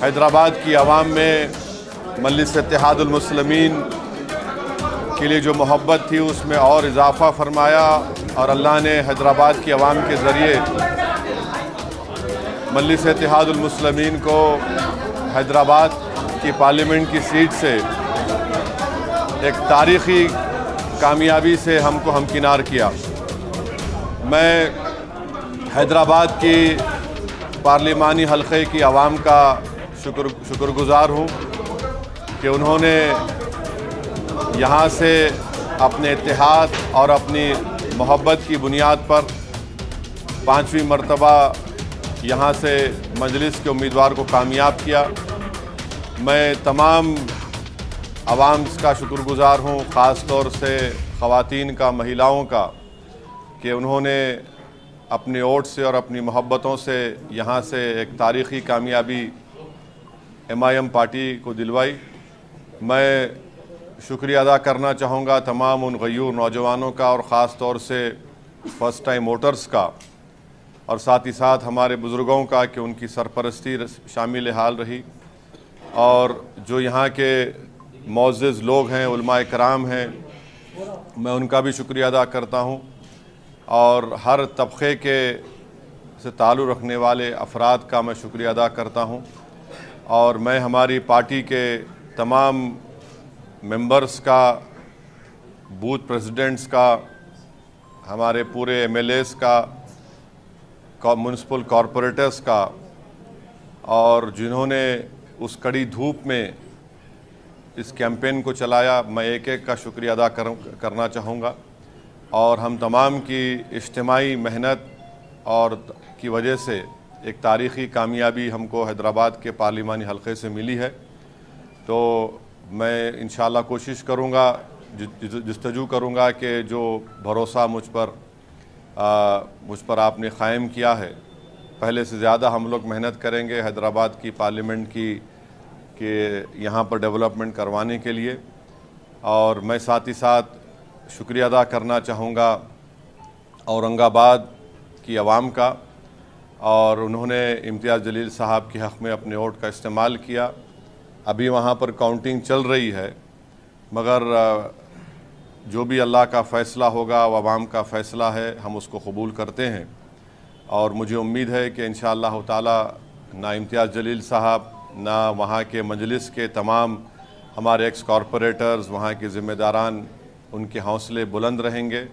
हैदराबाद की आवाम में मजलिस इत्तेहादुल मुस्लिमीन के लिए जो मोहब्बत थी उसमें और इजाफ़ा फरमाया और अल्लाह ने हैदराबाद की आवाम के ज़रिए मजलिस इत्तेहादुल मुस्लिमीन को हैदराबाद की पार्लियामेंट की सीट से एक तारीख़ी कामयाबी से हमको हमकिनार किया। मैं हैदराबाद की पार्लिमानी हल्के की आवाम का शुक्रगुज़ार हूँ कि उन्होंने यहाँ से अपने इत्तेहाद और अपनी मोहब्बत की बुनियाद पर 5वीं मरतबा यहाँ से मजलिस के उम्मीदवार को कामयाब किया। मैं तमाम आवाम का शुक्रगुज़ार हूँ, ख़ास तौर से ख़वातीन का, महिलाओं का, कि उन्होंने अपने वोट से और अपनी मोहब्बतों से यहाँ से एक तारीख़ी कामयाबी MIM पार्टी को दिलवाई। मैं शुक्रिया अदा करना चाहूँगा तमाम उन गयूर नौजवानों का और ख़ास तौर से फ़र्स्ट टाइम वोटर्स का और साथ ही साथ हमारे बुज़ुर्गों का कि उनकी सरपरस्ती शामिल हाल रही और जो यहाँ के मोअज़्ज़िज़ लोग हैं, उलमाए कराम हैं, मैं उनका भी शुक्रिया अदा करता हूँ और हर तबक़े के से ताल्लुक़ रखने वाले अफराद का मैं शुक्रिया अदा करता हूँ और मैं हमारी पार्टी के तमाम मेंबर्स का, बूथ प्रेसिडेंट्स का, हमारे पूरे MLAs का, म्युनिसिपल कॉरपोरेटर्स का और जिन्होंने उस कड़ी धूप में इस कैंपेन को चलाया, मैं एक एक का शुक्रिया अदा करना चाहूँगा और हम तमाम की इज्तिमाई मेहनत और की वजह से एक तारीख़ी कामयाबी हमको हैदराबाद के पार्लिमानी हल्के से मिली है। तो मैं इंशाअल्लाह कोशिश करूँगा, जस्तजू करूँगा कि जो भरोसा मुझ पर आपने क़ायम किया है, पहले से ज़्यादा हम लोग मेहनत करेंगे हैदराबाद की पार्लियामेंट के यहाँ पर डेवलपमेंट करवाने के लिए। और मैं साथ ही साथ शुक्रिया अदा करना चाहूँगा औरंगाबाद की आवाम का, और उन्होंने इम्तियाज़ जलील साहब के हक़ में अपने वोट का इस्तेमाल किया। अभी वहाँ पर काउंटिंग चल रही है, मगर जो भी अल्लाह का फ़ैसला होगा वो आवाम का फ़ैसला है, हम उसको कबूल करते हैं और मुझे उम्मीद है कि इंशाअल्लाह ताला ना इम्तियाज़ जलील साहब, ना वहाँ के मजलिस के तमाम हमारे एक्स कॉरपोरेटर्स, वहाँ के ज़िम्मेदारान, उनके हौसले बुलंद रहेंगे।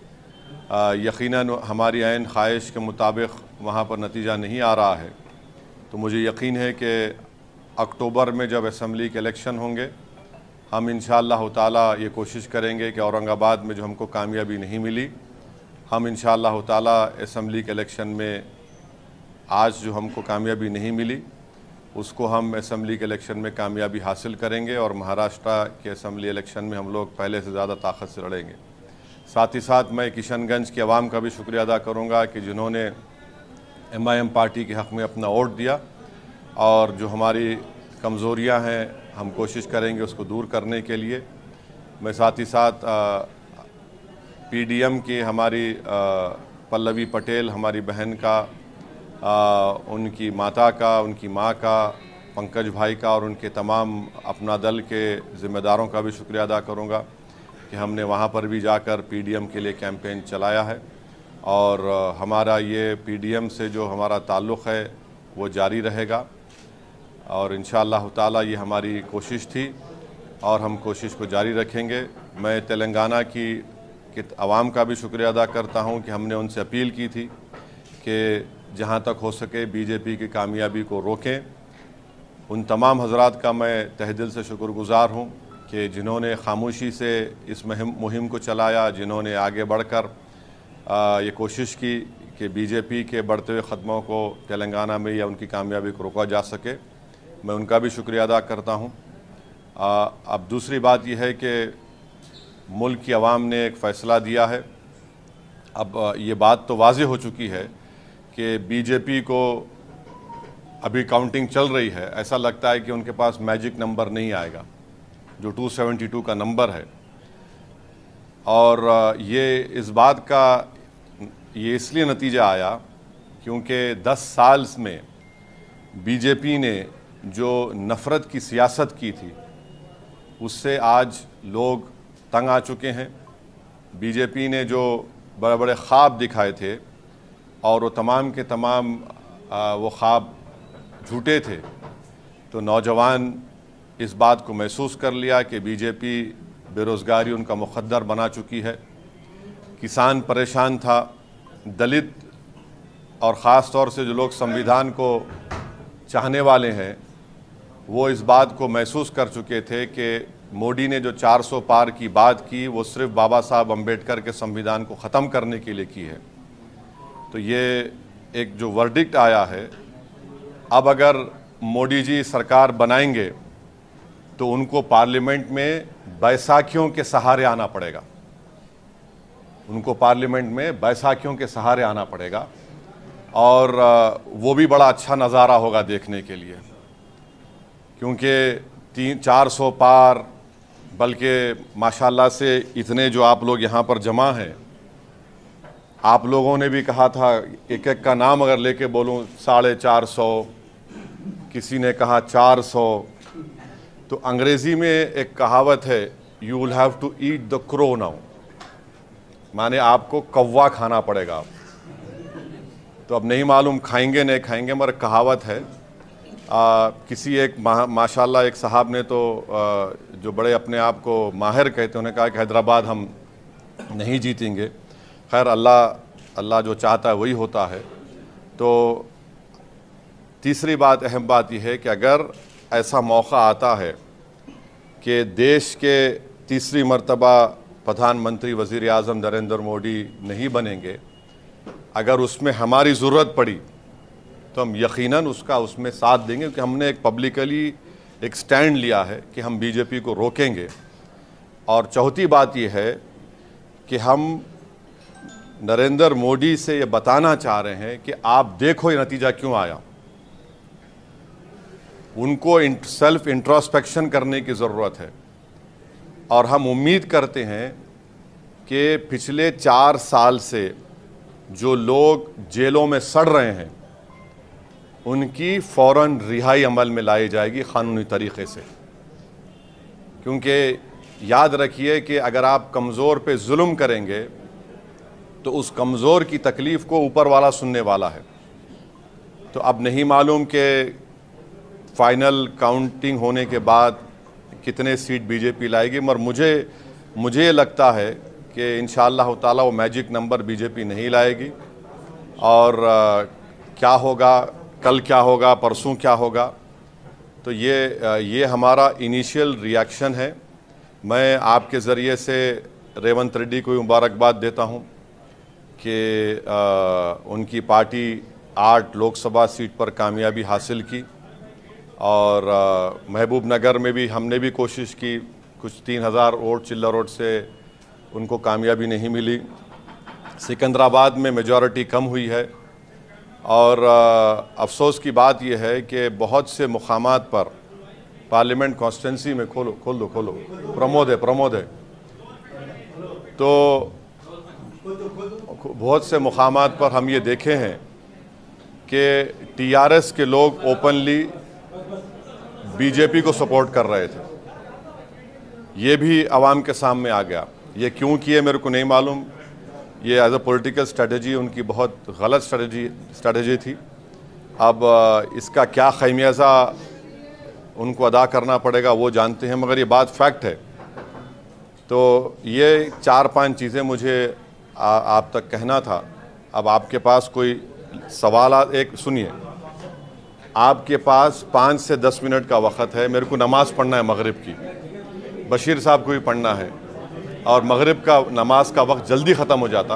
यकीनन हमारी ऐन ख्वाहिश के मुताबिक वहाँ पर नतीजा नहीं आ रहा है, तो मुझे यकीन है कि अक्टूबर में जब असम्बली के इलेक्शन होंगे, हम इंशाअल्लाह ताला ये कोशिश करेंगे कि औरंगाबाद में जो हमको कामयाबी नहीं मिली, हम इंशाअल्लाह ताला असम्बली के इलेक्शन में आज जो हमको कामयाबी नहीं मिली उसको हम असम्बली के इलेक्शन में कामयाबी हासिल करेंगे और महाराष्ट्र के असम्बली इलेक्शन में हम लोग पहले से ज़्यादा ताकत से लड़ेंगे। साथ ही साथ मैं किशनगंज की आवाम का भी शुक्रिया अदा करूँगा कि जिन्होंने MIM पार्टी के हक़ में अपना वोट दिया और जो हमारी कमज़ोरियाँ हैं हम कोशिश करेंगे उसको दूर करने के लिए। मैं साथ ही साथ PDM की हमारी पल्लवी पटेल, हमारी बहन का, उनकी माता का, उनकी माँ का, पंकज भाई का और उनके तमाम अपना दल के ज़िम्मेदारों का भी शुक्रिया अदा करूँगा कि हमने वहाँ पर भी जाकर PDM के लिए कैंपेन चलाया है और हमारा ये PDM से जो हमारा ताल्लुक़ है वो जारी रहेगा और इंशाअल्लाह ताला ये हमारी कोशिश थी और हम कोशिश को जारी रखेंगे। मैं तेलंगाना की आवाम का भी शुक्रिया अदा करता हूँ कि हमने उनसे अपील की थी कि जहाँ तक हो सके BJP की कामयाबी को रोकें। उन तमाम हज़रात का मैं तहे दिल से शुक्रगुज़ार हूँ कि जिन्होंने खामोशी से इस मुहिम को चलाया, जिन्होंने आगे बढ़कर ये कोशिश की कि BJP के बढ़ते हुए ख़दमों को तेलंगाना में या उनकी कामयाबी को रोका जा सके, मैं उनका भी शुक्रिया अदा करता हूँ। अब दूसरी बात यह है कि मुल्क की आवाम ने एक फ़ैसला दिया है। अब ये बात तो वाज़ेह हो चुकी है कि BJP को अभी काउंटिंग चल रही है, ऐसा लगता है कि उनके पास मैजिक नंबर नहीं आएगा जो 272 का नंबर है। और ये इस बात का ये इसलिए नतीजा आया क्योंकि 10 साल में बीजेपी ने जो नफ़रत की सियासत की थी उससे आज लोग तंग आ चुके हैं। बीजेपी ने जो बड़े बड़े ख्वाब दिखाए थे और वो तमाम के तमाम वो ख्वाब झूठे थे, तो नौजवान इस बात को महसूस कर लिया कि बीजेपी बेरोज़गारी उनका मुक़द्दर बना चुकी है। किसान परेशान था, दलित और ख़ास तौर से जो लोग संविधान को चाहने वाले हैं वो इस बात को महसूस कर चुके थे कि मोदी ने जो 400 पार की बात की वो सिर्फ बाबा साहब अम्बेडकर के संविधान को ख़त्म करने के लिए की है। तो ये एक जो वर्डिक्ट आया है, अब अगर मोदी जी सरकार बनाएंगे तो उनको पार्लियामेंट में बैसाखियों के सहारे आना पड़ेगा। उनको पार्लियामेंट में बैसाखियों के सहारे आना पड़ेगा और वो भी बड़ा अच्छा नज़ारा होगा देखने के लिए, क्योंकि 400 पार, बल्कि माशाल्लाह से इतने जो आप लोग यहाँ पर जमा हैं, आप लोगों ने भी कहा था एक एक का नाम अगर लेके बोलूँ 450, किसी ने कहा 400। तो अंग्रेज़ी में एक कहावत है, you will have to eat the crow now, माने आपको कौवा खाना पड़ेगा। तो अब नहीं मालूम खाएंगे नहीं खाएंगे, मगर कहावत है। किसी एक माशाल्लाह एक साहब ने तो जो बड़े अपने आप को माहिर कहते हैं, उन्होंने कहा कि हैदराबाद हम नहीं जीतेंगे। खैर अल्लाह जो चाहता है वही होता है। तो तीसरी बात, अहम बात यह है कि अगर ऐसा मौका आता है कि देश के तीसरी मर्तबा प्रधानमंत्री वज़ीर आज़म नरेंद्र मोदी नहीं बनेंगे, अगर उसमें हमारी ज़रूरत पड़ी तो हम यकीनन उसमें साथ देंगे, क्योंकि हमने एक पब्लिकली एक स्टैंड लिया है कि हम बीजेपी को रोकेंगे। और चौथी बात यह है कि हम नरेंद्र मोदी से ये बताना चाह रहे हैं कि आप देखो ये नतीजा क्यों आया। उनको सेल्फ इंट्रोस्पेक्शन करने की ज़रूरत है और हम उम्मीद करते हैं कि पिछले 4 साल से जो लोग जेलों में सड़ रहे हैं उनकी फ़ौरन रिहाई अमल में लाई जाएगी क़ानूनी तरीक़े से। क्योंकि याद रखिए कि अगर आप कमज़ोर पे जुल्म करेंगे तो उस कमज़ोर की तकलीफ़ को ऊपर वाला सुनने वाला है। तो अब नहीं मालूम कि फ़ाइनल काउंटिंग होने के बाद कितने सीट बीजेपी लाएगी, मगर मुझे लगता है कि इंशाअल्लाह ताला वो मैजिक नंबर बीजेपी नहीं लाएगी। और क्या होगा, कल क्या होगा, परसों क्या होगा, तो ये हमारा इनिशियल रिएक्शन है। मैं आपके ज़रिए से रेवंत रेड्डी को मुबारकबाद देता हूँ कि उनकी पार्टी 8 लोकसभा सीट पर कामयाबी हासिल की और महबूब नगर में भी हमने भी कोशिश की, कुछ 3000 वोट चिल्लर वोट से उनको कामयाबी नहीं मिली। सिकंदराबाद में मेजॉरिटी कम हुई है और अफसोस की बात यह है कि बहुत से मुकामात पर पार्लियामेंट कॉन्स्टिट्यूंसी में खोल दो प्रमोद है तो बहुत से मुकामात पर हम ये देखे हैं कि टीआरएस के लोग ओपनली बीजेपी को सपोर्ट कर रहे थे। ये भी आवाम के सामने आ गया। ये क्यों किए मेरे को नहीं मालूम। ये एज अ पॉलिटिकल स्ट्रेटजी उनकी बहुत गलत स्ट्रेटजी थी। अब इसका क्या खमियाजा उनको अदा करना पड़ेगा वो जानते हैं, मगर ये बात फैक्ट है। तो ये 4-5 चीज़ें मुझे आप तक कहना था। अब आपके पास कोई सवाल, एक सुनिए, आपके पास 5 से 10 मिनट का वक़्त है। मेरे को नमाज़ पढ़ना है मगरिब की, बशीर साहब को भी पढ़ना है और मगरिब का नमाज का वक्त जल्दी ख़त्म हो जाता।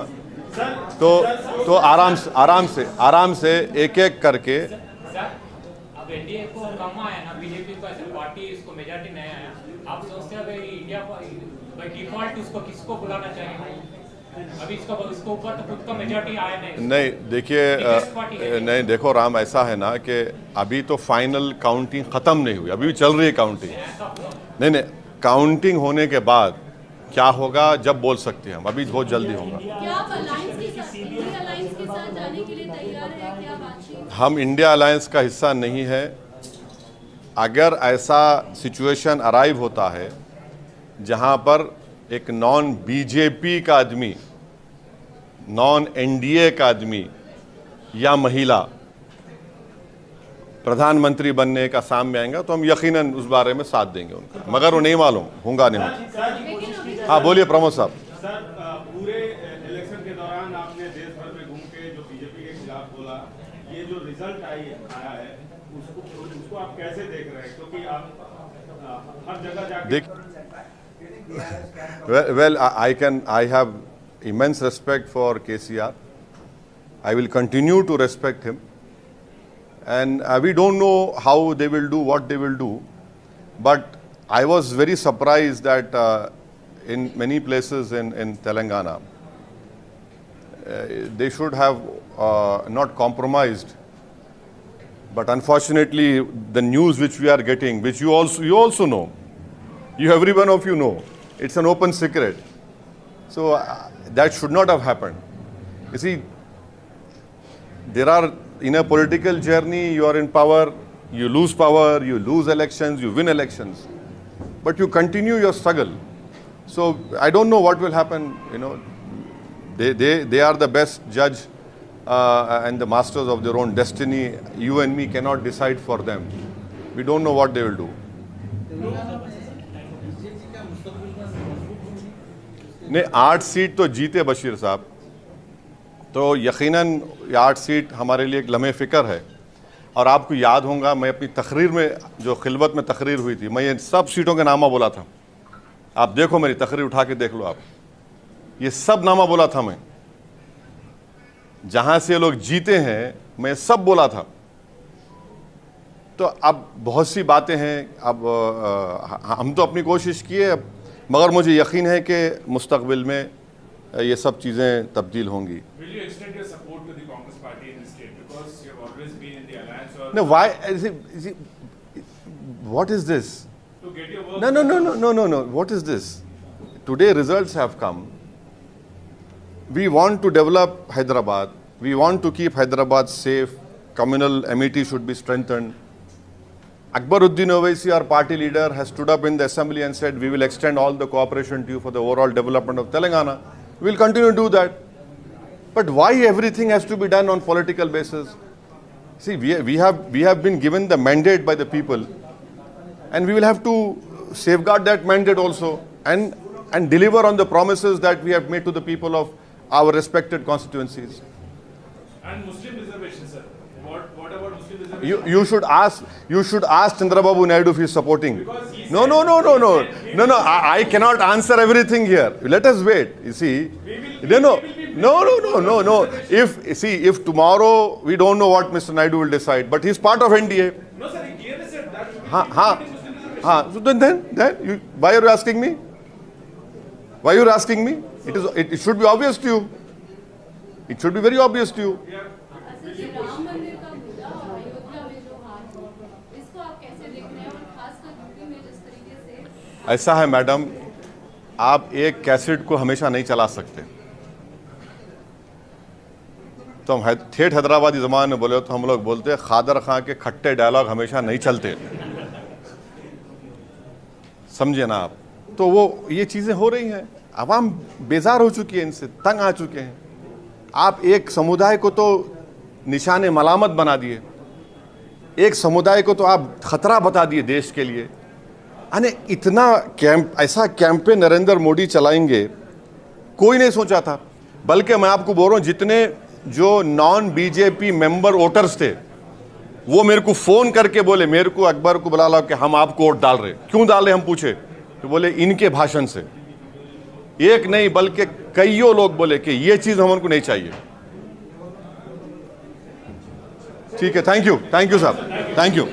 तो आराम से एक एक करके। अब एनडीए को कम आया ना, बीजेपी को ऐसे पार्टी इसको मेजॉरिटी नहीं आया, आप सोचते हैं इंडिया बाय डिफॉल्ट उसको किसको बुलाना चाहिए? अभी इसको ऊपर तो खुद का मेजॉरिटी आया नहीं। देखिए नहीं, देखो राम, ऐसा है ना कि अभी तो फाइनल काउंटिंग ख़त्म नहीं हुई, अभी भी चल रही है काउंटिंग। नहीं, काउंटिंग होने के बाद क्या होगा जब बोल सकते हैं हम, अभी बहुत जल्दी होगा। हम इंडिया अलायंस का हिस्सा नहीं है। अगर ऐसा सिचुएशन अराइव होता है जहां पर एक नॉन बीजेपी का आदमी, नॉन एनडीए का आदमी या महिला प्रधानमंत्री बनने का सामने आएगा तो हम यकीनन उस बारे में साथ देंगे उनका, मगर वो नहीं मालूम होगा नहीं होगा। हाँ बोलिए प्रमोद साहब। सर, पूरे इलेक्शन के दौरान आपने देश भर में घूम के जो बीजेपी के खिलाफ बोला, ये जो रिजल्ट आया है उसको आप कैसे देख रहे हैं? क्योंकि आप हर जगह जाके well I have immense respect for KCR. I will continue to respect him, and we don't know how they will do, what they will do, but I was very surprised that in many places in Telangana they should have not compromised, but unfortunately the news which we are getting, which you also know, every one of you know, it's an open secret. So that should not have happened. You see, there are, in a political journey, you are in power, you lose power, you lose elections, you win elections, but you continue your struggle. So I don't know what will happen. You know, they are the best judge and the masters of their own destiny. You and me cannot decide for them. We don't know what they will do. नहीं, 8 seat तो जीते बशीर साहब, तो यकीनन 8 seat हमारे लिए एक लम्हे फ़िक्र है। और आपको याद होगा, मैं अपनी तकरीर में, जो खिलवत में तकरीर हुई थी, मैं ये सब सीटों के नामा बोला था। आप देखो, मेरी तकरीर उठा के देख लो आप, ये सब नामा बोला था मैं। जहाँ से लोग जीते हैं मैं सब बोला था। तो अब बहुत सी बातें हैं, अब हम तो अपनी कोशिश किए, मगर मुझे यकीन है कि मुस्तकबिल में ये सब चीज़ें तब्दील होंगी। No, why? What is this? No. What is this? Today results have come. We want to develop Hyderabad. We want to keep Hyderabad safe. Communal amity should be strengthened. Akbaruddin Owaisi, our party leader, has stood up in the assembly and said, we will extend all the cooperation to you for the overall development of Telangana. We will continue to do that. But why everything has to be done on political basis? See, we have been given the mandate by the people, and we will have to safeguard that mandate also and deliver on the promises that we have made to the people of our respected constituencies. And Muslim reservation, sir. What about Muslim reservation? You should ask Chandrababu Naidu if he is supporting. No. I cannot answer everything here. Let us wait. You see, no. If tomorrow we don't know what Mr. Naidu will decide, but he is part of NDA. No, sir. He clearly said that. So then why are you asking me? Why are you asking me? It should be obvious to you. It should be very obvious to you. ऐसा है madam, आप एक cassette को हमेशा नहीं चला सकते। तो हम ठेठ हैदराबादी ज़बान में बोले तो हम लोग बोलते हैं, खादर खां के खट्टे डायलॉग हमेशा नहीं चलते। समझे ना आप? तो वो ये चीज़ें हो रही हैं, आवाम बेजार हो चुकी है, इनसे तंग आ चुके हैं। आप एक समुदाय को तो निशाने मलामत बना दिए, एक समुदाय को तो आप खतरा बता दिए देश के लिए। अने इतना ऐसा कैंपेन नरेंद्र मोदी चलाएंगे, कोई नहीं सोचा था। बल्कि मैं आपको बोल रहा हूँ, जितने जो नॉन बीजेपी मेंबर वोटर्स थे, वो मेरे को फ़ोन करके बोले, मेरे को अकबर को बुला ला कि हम आपको वोट डाल रहे। क्यों डाल रहे हम पूछे, तो बोले इनके भाषण से। एक नहीं बल्कि कईयों लोग बोले कि ये चीज़ हमको नहीं चाहिए। ठीक है, थैंक यू साहब, थैंक यू।